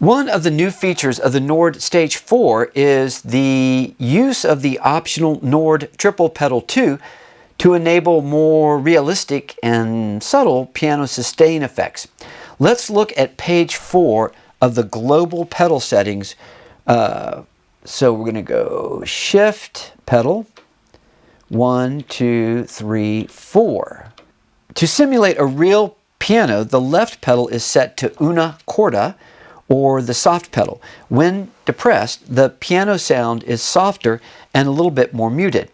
One of the new features of the Nord Stage 4 is the use of the optional Nord Triple Pedal 2 to enable more realistic and subtle piano sustain effects. Let's look at page 4 of the global pedal settings. So we're going to go Shift Pedal, 1, 2, 3, 4. To simulate a real piano, the left pedal is set to una corda, or the soft pedal. When depressed, the piano sound is softer and a little bit more muted.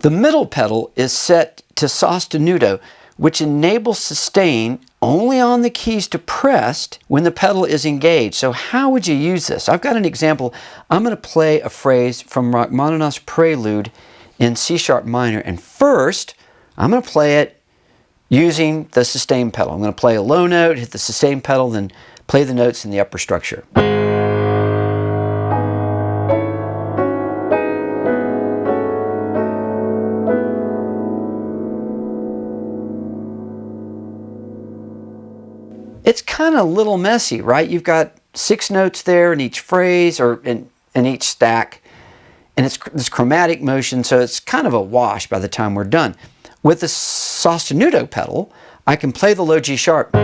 The middle pedal is set to sostenuto, which enables sustain only on the keys depressed when the pedal is engaged. So how would you use this? I've got an example. I'm going to play a phrase from Rachmaninoff's Prelude in C sharp minor, and first I'm going to play it using the sustain pedal. I'm going to play a low note, hit the sustain pedal, then play the notes in the upper structure. It's kind of a little messy, right? You've got 6 notes there in each phrase or in each stack, and it's this chromatic motion, so it's kind of a wash by the time we're done. With the sostenuto pedal, I can play the low G sharp,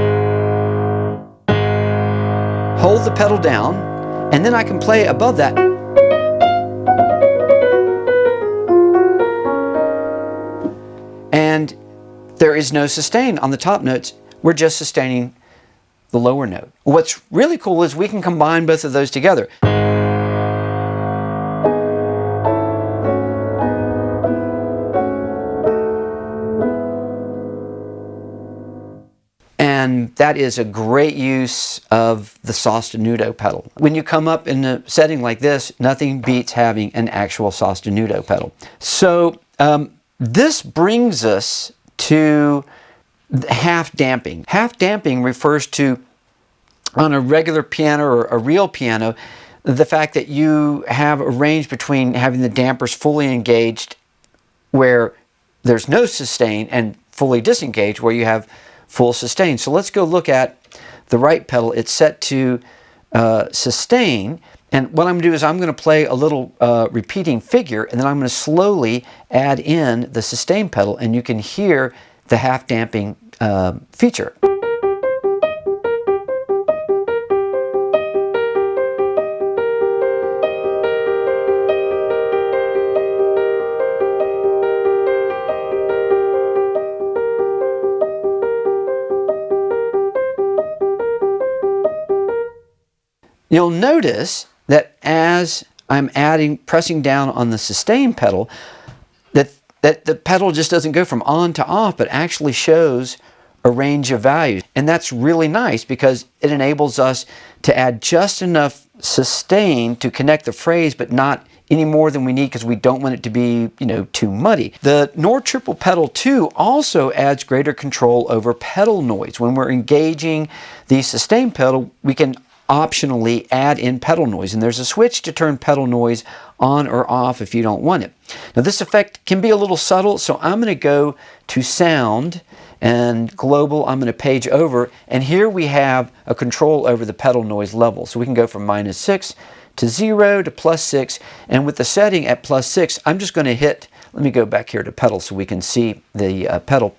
hold the pedal down, and then I can play above that. And there is no sustain on the top notes. We're just sustaining the lower note. What's really cool is we can combine both of those together. And that is a great use of the sostenuto pedal. When you come up in a setting like this, nothing beats having an actual sostenuto pedal. So this brings us to half damping. Half damping refers to, on a regular piano or a real piano, the fact that you have a range between having the dampers fully engaged where there's no sustain and fully disengaged where you have full sustain. So let's go look at the right pedal. It's set to sustain, and what I'm going to do is I'm going to play a little repeating figure, and then I'm going to slowly add in the sustain pedal, and you can hear the half damping feature. You'll notice that as I'm pressing down on the sustain pedal, that the pedal just doesn't go from on to off, but actually shows a range of values. And that's really nice because it enables us to add just enough sustain to connect the phrase, but not any more than we need because we don't want it to be, too muddy. The Nord Triple Pedal 2 also adds greater control over pedal noise. When we're engaging the sustain pedal, we can optionally add in pedal noise, and there's a switch to turn pedal noise on or off if you don't want it. Now this effect can be a little subtle, so I'm going to go to Sound and Global. I'm going to page over, and here we have a control over the pedal noise level. So we can go from -6 to 0 to +6, and with the setting at +6, I'm just going to hit, let me go back here to pedal so we can see the pedal.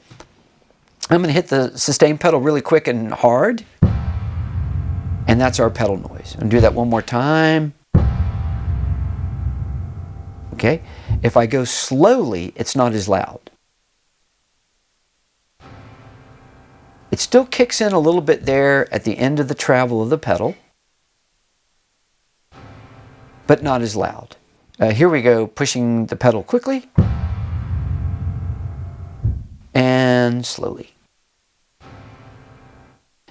I'm going to hit the sustain pedal really quick and hard. And that's our pedal noise. And do that one more time. Okay. If I go slowly, it's not as loud. It still kicks in a little bit there at the end of the travel of the pedal, but not as loud. Here we go, pushing the pedal quickly and slowly.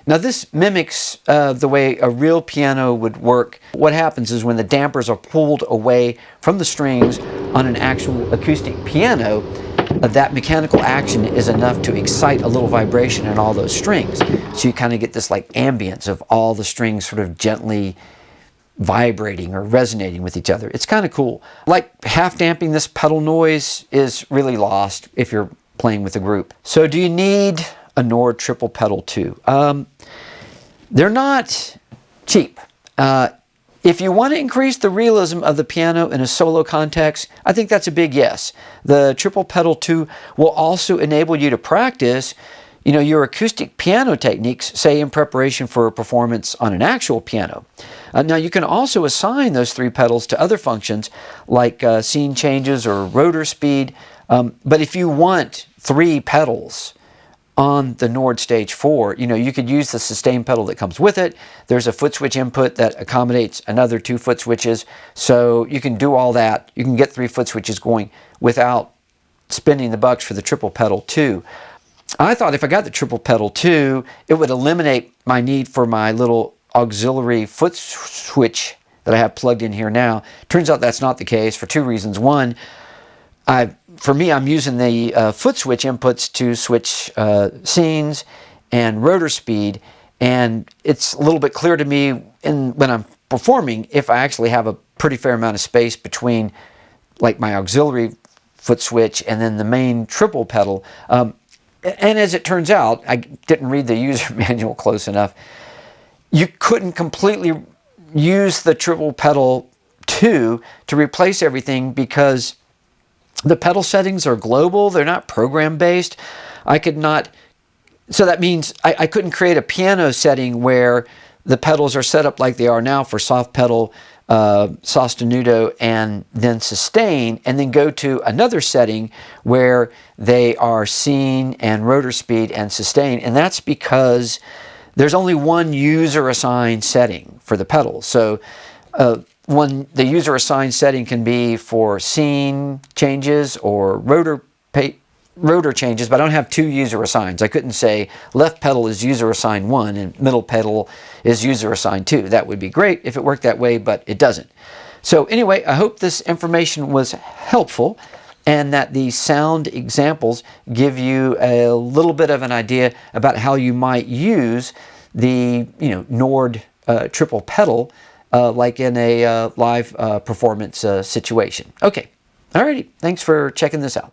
Now this mimics the way a real piano would work. What happens is when the dampers are pulled away from the strings on an actual acoustic piano, that mechanical action is enough to excite a little vibration in all those strings. So you kind of get this like ambience of all the strings sort of gently vibrating or resonating with each other. It's kind of cool. Like half damping this pedal noise is really lost if you're playing with a group. So do you need a Nord triple pedal too? They're not cheap. If you want to increase the realism of the piano in a solo context, I think that's a big yes. The triple pedal 2 will also enable you to practice, your acoustic piano techniques, say in preparation for a performance on an actual piano. Now you can also assign those 3 pedals to other functions like scene changes or rotor speed. But if you want 3 pedals on the Nord Stage 4, you could use the sustain pedal that comes with it. There's a foot switch input that accommodates another 2 foot switches. So you can do all that. You can get 3 foot switches going without spending the bucks for the triple pedal 2. I thought if I got the triple pedal 2, it would eliminate my need for my little auxiliary foot switch that I have plugged in here now. Turns out that's not the case for 2 reasons. One, for me, I'm using the foot switch inputs to switch scenes and rotor speed, and it's a little bit clear to me when I'm performing if I actually have a pretty fair amount of space between like my auxiliary foot switch and then the main triple pedal. And as it turns out, I didn't read the user manual close enough. You couldn't completely use the triple pedal 2 to replace everything because the pedal settings are global. They're not program based. So that means I couldn't create a piano setting where the pedals are set up like they are now for soft pedal, sostenuto, and then sustain, and then go to another setting where they are scene and rotor speed and sustain. And that's because there's only one user assigned setting for the pedals. So the user assigned setting can be for scene changes or rotor changes, but I don't have 2 user assigns. I couldn't say left pedal is user assigned 1 and middle pedal is user assigned 2. That would be great if it worked that way, but it doesn't. So anyway, I hope this information was helpful and that these sound examples give you a little bit of an idea about how you might use the Nord triple pedal like in a live performance situation. Okay, alrighty, thanks for checking this out.